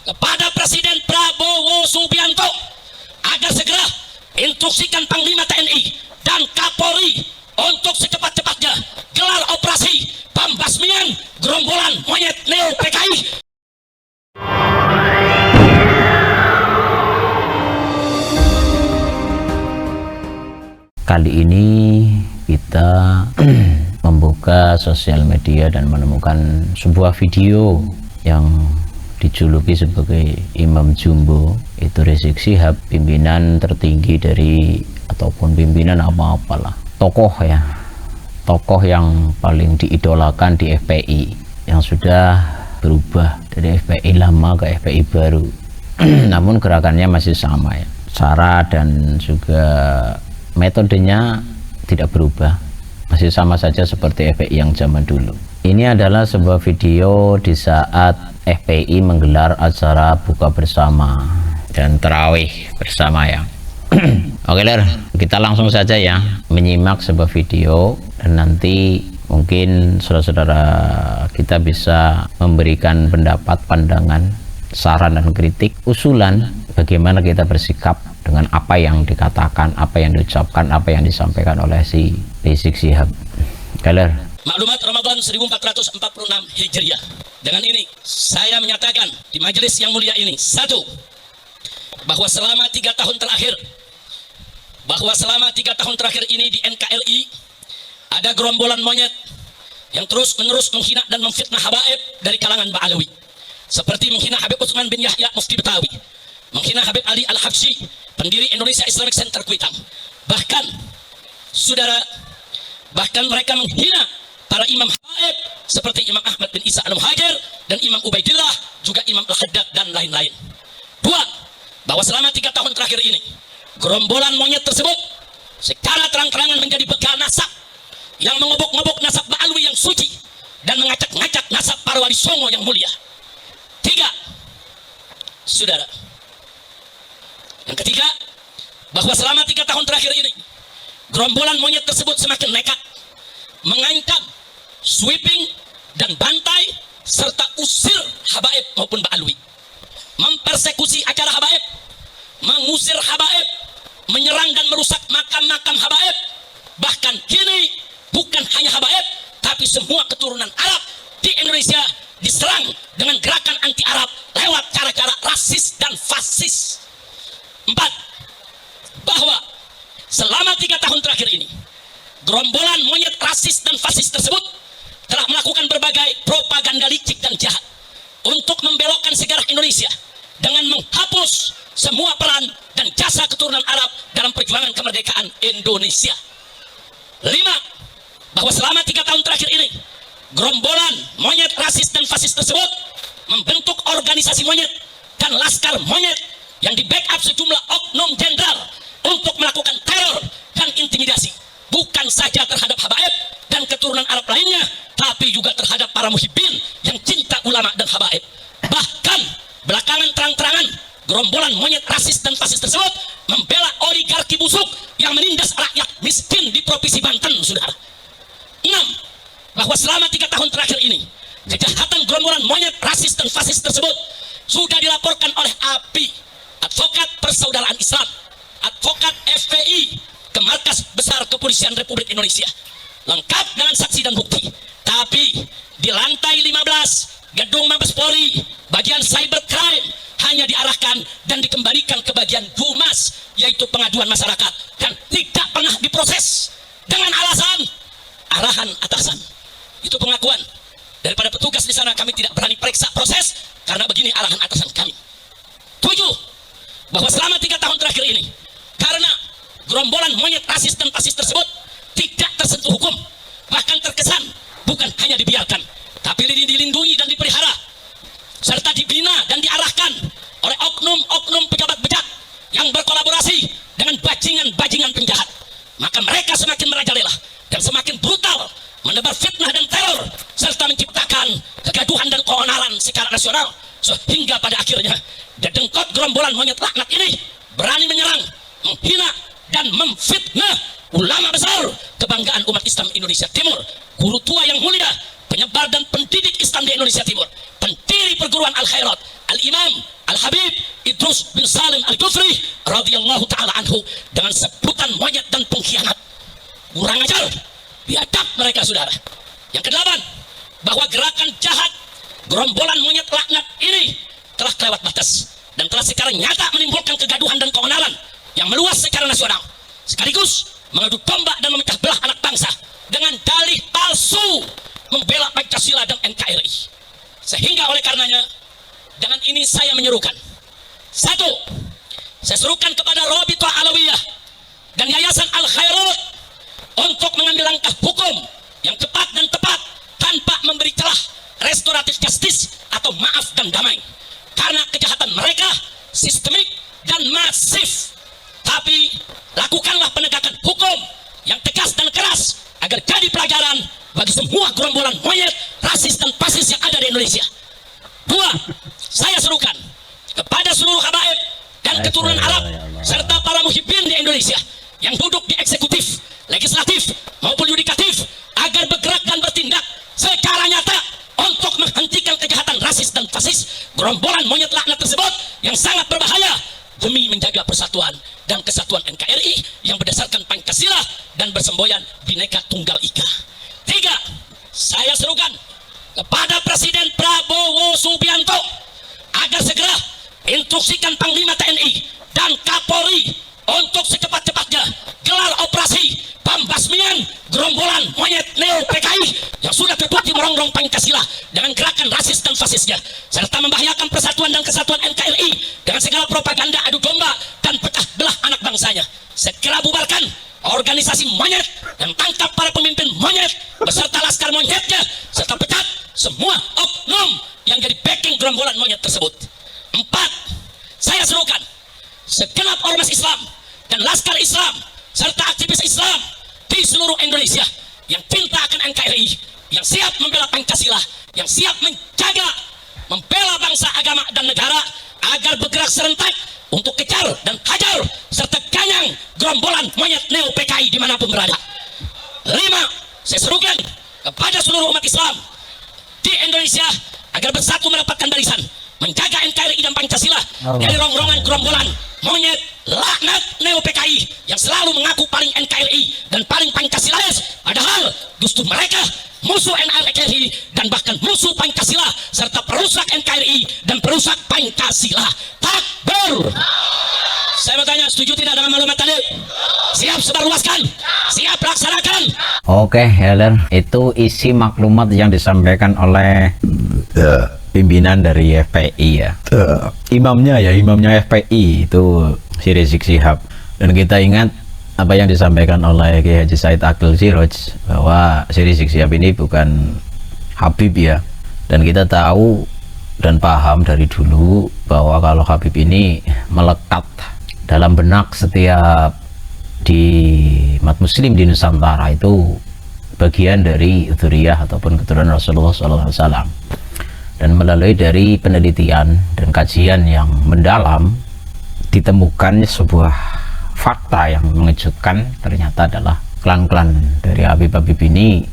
kepada Presiden Prabowo Subianto agar segera instruksikan Panglima TNI dan Kapolri untuk secepat-cepatnya gelar operasi pembasmian gerombolan monyet Neo PKI. Kali ini kita membuka sosial media dan menemukan sebuah video yang dijuluki sebagai Imam Jumbo, itu Rizik Syihab, pimpinan tertinggi dari ataupun pimpinan apa-apalah, tokoh yang paling diidolakan di FPI, yang sudah berubah dari FPI lama ke FPI baru namun gerakannya masih sama ya, cara dan juga metodenya tidak berubah, masih sama saja seperti FPI yang zaman dulu. Ini adalah sebuah video di saat FPI menggelar acara buka bersama dan tarawih bersama ya. Oke Ler, kita langsung saja ya menyimak sebuah video, dan nanti mungkin saudara-saudara kita bisa memberikan pendapat, pandangan, saran dan kritik, usulan bagaimana kita bersikap dengan apa yang dikatakan, apa yang diucapkan, apa yang disampaikan oleh si Rizik Syihab. Ler. Maklumat Ramadan 1446 Hijriah. Dengan ini saya menyatakan di majelis yang mulia ini, satu, bahwa selama 3 tahun terakhir ini di NKRI ada gerombolan monyet yang terus-menerus menghina dan memfitnah habaib dari kalangan Ba'alawi, seperti menghina Habib Utsman bin Yahya Mufti Betawi, menghina Habib Ali Al-Habsyi, pendiri Indonesia Islamic Center Kuitang. Bahkan mereka menghina para imam habaib seperti Imam Ahmad bin Isa Al-Muhajir dan Imam Ubaidillah, juga Imam Al-Haddad dan lain-lain. Dua, bahwa selama 3 tahun terakhir ini gerombolan monyet tersebut secara terang-terangan menjadi begal nasab yang mengobok-ngobok nasab Ba'alwi yang suci dan mengacak-ngacak nasab para wali songo yang mulia. Tiga, saudara, yang ketiga, bahwa selama 3 tahun terakhir ini gerombolan monyet tersebut semakin nekat mengancam, sweeping dan bantai serta usir habaib maupun Ba'alwi, mempersekusi acara habaib, mengusir habaib, menyerang dan merusak makam-makam habaib. Bahkan kini bukan hanya habaib, tapi semua keturunan Arab di Indonesia diserang dengan gerakan anti Arab lewat cara-cara rasis dan fasis. 4, bahwa selama 3 tahun terakhir ini gerombolan monyet rasis dan fasis tersebut telah melakukan berbagai propaganda licik dan jahat untuk membelokkan sejarah Indonesia dengan menghapus semua peran dan jasa keturunan Arab dalam perjuangan kemerdekaan Indonesia. 5, bahwa selama 3 tahun terakhir ini gerombolan monyet rasis dan fasis tersebut membentuk organisasi monyet dan laskar monyet yang di backup sejumlah oknum jenderal untuk melakukan teror dan intimidasi, bukan saja terhadap habaib dan keturunan Arab lainnya, tapi juga terhadap para muhibbin yang cinta ulama dan habaib. Bahkan belakangan terang-terangan gerombolan monyet rasis dan fasis tersebut membela oligarki busuk yang menindas rakyat miskin di Provinsi Banten, saudara. 6, bahwa selama 3 tahun terakhir ini kejahatan gerombolan monyet rasis dan fasis tersebut sudah dilaporkan oleh API, Advokat Persaudaraan Islam, advokat FPI, ke Markas Besar Kepolisian Republik Indonesia, lengkap dengan saksi dan bukti. Tapi di lantai 15 gedung Mabes Polri bagian cybercrime hanya diarahkan dan dikembalikan ke bagian Humas, yaitu pengaduan masyarakat, dan tidak pernah diproses dengan alasan arahan atasan. Itu pengakuan daripada petugas di sana. Kami tidak berani periksa proses karena begini arahan atasan kami. 7, bahwa selama 3 tahun terakhir ini karena gerombolan monyet rasis dan fasis tersebut tidak tersentuh hukum, bahkan terkesan bukan hanya dibiarkan, tapi dilindungi dan dipelihara serta dibina dan diarahkan oleh oknum-oknum pejabat bejat yang berkolaborasi dengan bajingan-bajingan penjahat, maka mereka semakin merajalela dan semakin brutal menebar fitnah dan teror serta menciptakan kegaduhan dan keonaran secara nasional, sehingga pada akhirnya dedengkot gerombolan monyet laknat ini berani menyerang, menghina dan memfitnah ulama besar kebanggaan umat Islam Indonesia Timur, guru tua yang mulia, penyebar dan pendidik Islam di Indonesia Timur, pendiri perguruan Al-Khairat, Al-Imam Al-Habib Idrus bin Salim Al-Kufri radhiyallahu ta'ala anhu dengan sebutan monyet dan pengkhianat. Kurang ajar, biadab mereka, saudara. Yang kedelapan, bahwa gerakan jahat gerombolan monyet laknat ini telah kelewat batas dan telah sekarang nyata menimbulkan kegaduhan dan keonaran yang meluas secara nasional, sekaligus mengadu domba dan memecah belah anak bangsa dengan dalih palsu membela Pancasila dan NKRI. Sehingga oleh karenanya, dengan ini saya menyerukan, satu, saya serukan kepada Rabithah Alawiyah dan Yayasan Al Khairat untuk mengambil langkah hukum yang cepat dan tepat tanpa memberi celah restoratif justice atau maaf dan damai, karena kejahatan mereka sistemik dan masif. Tapi lakukanlah penegakan hukum yang tegas dan keras agar jadi pelajaran bagi semua gerombolan monyet, rasis dan fasis yang ada di Indonesia. Dua, saya serukan kepada seluruh habaib dan keturunan Arab serta para muhibbin di Indonesia yang duduk di eksekutif, legislatif maupun yudikatif agar bergerak dan bertindak secara nyata untuk menghentikan kejahatan rasis dan fasis gerombolan monyet laknat tersebut yang sangat berbahaya demi menjaga persatuan dan kesatuan NKRI yang berdasarkan Pancasila dan bersemboyan Bhinneka Tunggal Ika. Tiga, saya serukan kepada Presiden Prabowo Subianto agar segera instruksikan Panglima TNI dan Kapolri untuk secepat-cepatnya gelar operasi pembasmian gerombolan monyet neo PKI yang sudah terbukti merongrong Pancasila dengan gerakan rasis dan fasisnya, serta membahayakan persatuan dan kesatuan NKRI dengan segala propaganda adu domba dan pecah belah anak bangsanya. Segera bubarkan organisasi monyet dan tangkap para pemimpin monyet beserta laskar monyetnya, serta pecat semua oknum yang jadi backing gerombolan monyet tersebut. Empat, saya serukan segenap ormas Islam dan laskar Islam serta aktivis Islam di seluruh Indonesia yang cinta akan NKRI, yang siap membela Pancasila, yang siap menjaga, membela bangsa, agama, dan negara agar bergerak serentak untuk kejar dan hajar serta ganyang gerombolan monyet neo PKI dimanapun berada. Lima, saya serukan kepada seluruh umat Islam di Indonesia agar bersatu mendapatkan barisan, menjaga NKRI dan Pancasila dari rongrongan gerombolan monyet laknat neo PKI yang selalu mengaku paling NKRI dan paling Pancasilais, padahal justru mereka musuh NKRI dan bahkan musuh Pancasila serta perusak NKRI dan perusak Pancasila. Takbir! Saya bertanya, setuju tidak dengan maklumat tadi? Siap sebarluaskan? Siap laksanakan? Oke, Heller, itu isi maklumat yang disampaikan oleh pimpinan dari FPI ya. Imamnya FPI itu si Rizik Syihab. Dan kita ingat apa yang disampaikan oleh Kiai Haji Said Akil Siroj, bahwa si Rizik Syihab ini bukan Habib ya. Dan kita tahu dan paham dari dulu bahwa kalau Habib ini melekat dalam benak setiap di umat muslim di Nusantara itu bagian dari dzurriyyah ataupun keturunan Rasulullah SAW. Dan melalui dari penelitian dan kajian yang mendalam ditemukan sebuah fakta yang mengejutkan, ternyata adalah klan-klan dari Habib-Habib ini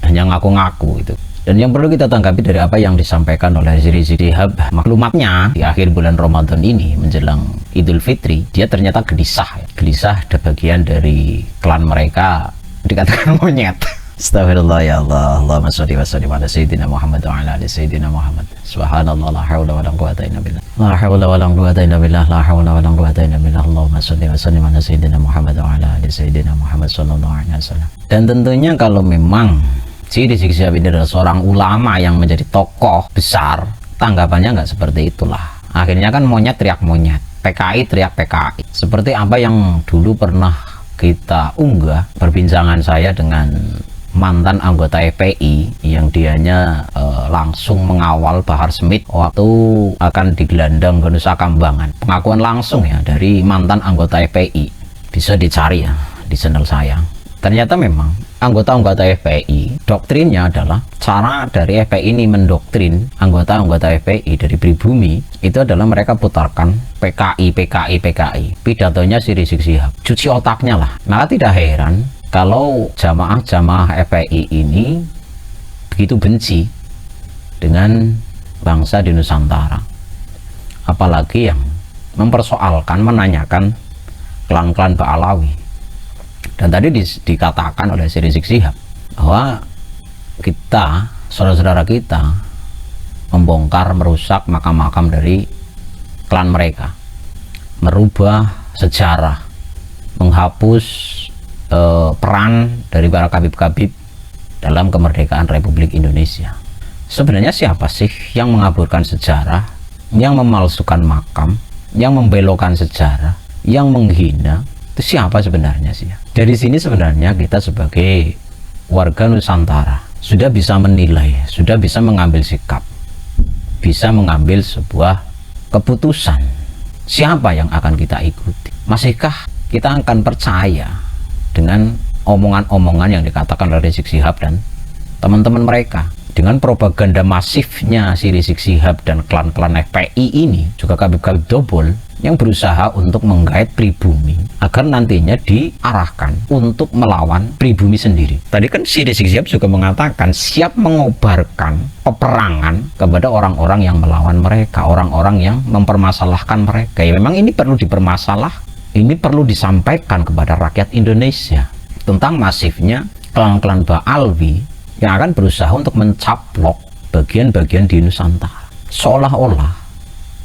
hanya ngaku-ngaku itu. Dan yang perlu kita tanggapi dari apa yang disampaikan oleh Rizik Syihab, maklumatnya di akhir bulan Ramadan ini menjelang Idul Fitri, dia ternyata gelisah. Gelisah ada bagian dari klan mereka dikatakan monyet. Astagfirullah, ya Allah. Allahumma sholli wa sallim ala sayyidina Muhammad wa ala ali sayyidina Muhammad. Subhanallah, la haula wa la quwwata illa billah. La haula wa la quwwata illa billah. La haula wa la quwwata illa billah. Allahumma sholli wa sallim ala sayyidina Muhammad wa ala ali sayyidina Muhammad sallallahu alaihi wasallam. Dan tentunya kalau memang si Rizik Syihab ini adalah seorang ulama yang menjadi tokoh besar, tanggapannya nggak seperti itulah. Akhirnya kan monyet teriak monyet, PKI teriak PKI. Seperti apa yang dulu pernah kita unggah perbincangan saya dengan mantan anggota FPI yang dianya langsung mengawal Bahar Smith waktu akan digelandang ke Nusa Kambangan. Pengakuan langsung ya dari mantan anggota FPI, bisa dicari ya di channel saya. Ternyata memang anggota-anggota FPI doktrinnya adalah cara dari FPI ini mendoktrin anggota-anggota FPI dari pribumi itu adalah mereka putarkan PKI, PKI, PKI. Pidatonya si Rizik Syihab, cuci otaknya lah. Maka tidak heran kalau jamaah-jamaah FPI ini begitu benci dengan bangsa di Nusantara. apalagi yang mempersoalkan, menanyakan klan-klan Ba'alawi. Dan tadi dikatakan oleh Syed Rizik Syihab bahwa kita, saudara-saudara kita, membongkar, merusak makam-makam dari klan mereka, merubah sejarah, menghapus peran dari para kabib-kabib dalam kemerdekaan Republik Indonesia. Sebenarnya siapa sih yang mengaburkan sejarah, yang memalsukan makam, yang membelokkan sejarah, yang menghina? Itu siapa sebenarnya sih? Dari sini sebenarnya kita sebagai warga Nusantara sudah bisa menilai, sudah bisa mengambil sikap, bisa mengambil sebuah keputusan siapa yang akan kita ikuti. Masihkah kita akan percaya dengan omongan-omongan yang dikatakan oleh Rizik Syihab dan teman-teman mereka? Dengan propaganda masifnya si Rizik Syihab dan klan-klan FPI ini, juga kabib-kabib dobol yang berusaha untuk menggait pribumi agar nantinya diarahkan untuk melawan pribumi sendiri. Tadi kan si Rizik Syihab juga mengatakan siap mengobarkan peperangan kepada orang-orang yang melawan mereka, orang-orang yang mempermasalahkan mereka. Ya memang ini perlu dipermasalah, ini perlu disampaikan kepada rakyat Indonesia tentang masifnya klan-klan Ba'alawi yang akan berusaha untuk mencaplok bagian-bagian di Nusantara, seolah-olah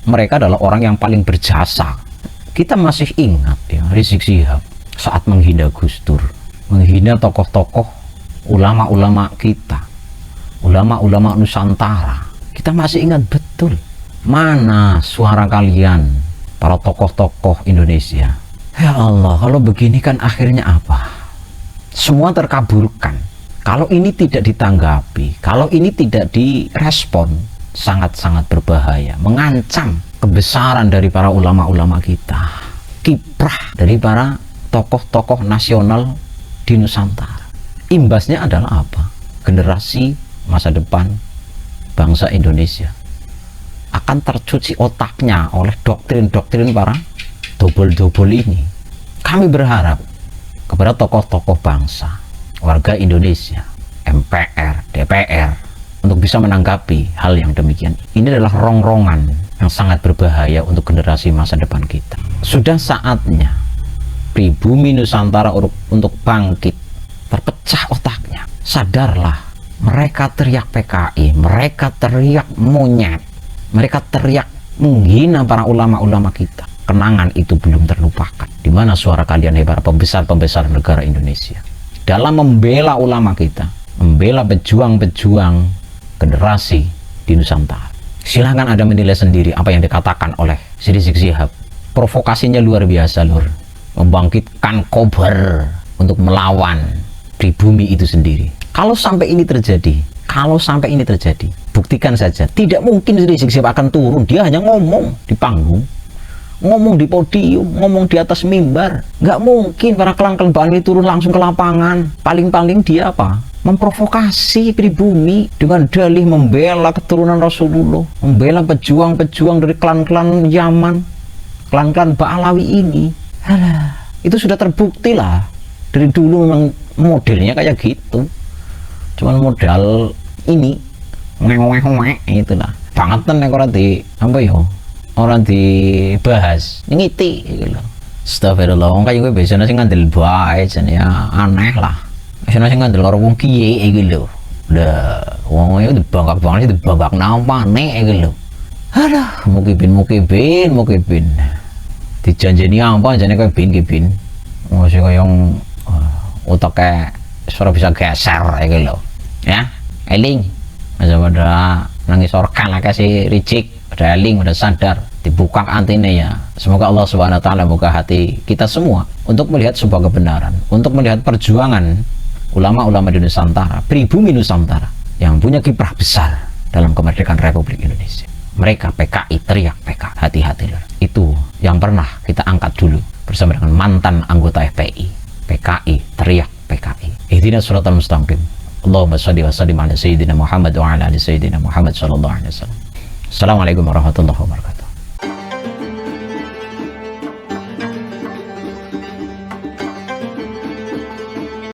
mereka adalah orang yang paling berjasa. Kita masih ingat ya, Rizik Syihab saat menghina Gus Dur, menghina tokoh-tokoh ulama-ulama kita, ulama-ulama Nusantara. Kita masih ingat betul. Mana suara kalian, para tokoh-tokoh Indonesia? Ya Allah, kalau begini kan akhirnya apa? Semua terkaburkan. Kalau ini tidak ditanggapi, kalau ini tidak direspon, sangat-sangat berbahaya, mengancam kebesaran dari para ulama-ulama kita, kiprah dari para tokoh-tokoh nasional di Nusantara. Imbasnya adalah apa? Generasi masa depan bangsa Indonesia akan tercuci otaknya oleh doktrin-doktrin para dobol-dobol ini. Kami berharap kepada tokoh-tokoh bangsa, warga Indonesia, MPR, DPR, untuk bisa menanggapi hal yang demikian. Ini adalah rongrongan yang sangat berbahaya untuk generasi masa depan kita. Sudah saatnya pribumi Nusantara untuk bangkit, terpecah otaknya. Sadarlah, mereka teriak PKI, mereka teriak monyet, mereka teriak menghina para ulama-ulama kita. Kenangan itu belum terlupakan. Di mana suara kalian, para pembesar-pembesar negara Indonesia, dalam membela ulama kita, membela pejuang-pejuang generasi di Nusantara? Silahkan Anda menilai sendiri apa yang dikatakan oleh Rizik Syihab. Provokasinya luar biasa, lur. Membangkitkan kobar untuk melawan pribumi itu sendiri. Kalau sampai ini terjadi, buktikan saja. Tidak mungkin Rizik Syihab akan turun. Dia hanya ngomong di panggung, ngomong di podium, ngomong di atas mimbar. Nggak mungkin para klan-klan Ba'alawi turun langsung ke lapangan. Paling-paling dia apa? Memprovokasi pribumi dengan dalih membela keturunan Rasulullah, membela pejuang-pejuang dari klan-klan Yaman, klan-klan Ba'alawi ini. Alah, itu sudah terbukti lah. Dari dulu memang modelnya kayak gitu. Cuman modal ini itulah. Bangetan orang di apa ya? Orang dibahas ngiti gitu. Astagfirullah, wong kaya gue biasanya sih ngandel bae jane ya aneh lah. Biasanya sih ngandel karo wong kiye iki lho. Udah wong itu dibangkak banget, dibangkak nampane iki lho. Aduh, mukibin. Dijanjeni apa jane kowe bin. Masih koyo otaknya suara bisa geser iki lho. Ya, eling. Aja pada nangis orkan lah kasih Rizik. Udah eling, udah sadar, dibuka antine ya. Semoga Allah Subhanahu wa taala buka hati kita semua untuk melihat sebuah kebenaran, untuk melihat perjuangan ulama-ulama di Nusantara, pribumi Nusantara yang punya kiprah besar dalam kemerdekaan Republik Indonesia. Mereka PKI teriak PKI, hati-hati lho. Itu yang pernah kita angkat dulu bersama dengan mantan anggota FPI. PKI teriak PKI. Ihdinas shiratal mustaqim. Allahumma shalli wa sallim ala sayyidina Muhammad wa ala ali sayyidina Muhammad sallallahu alaihi wasallam. Assalamualaikum warahmatullahi wabarakatuh.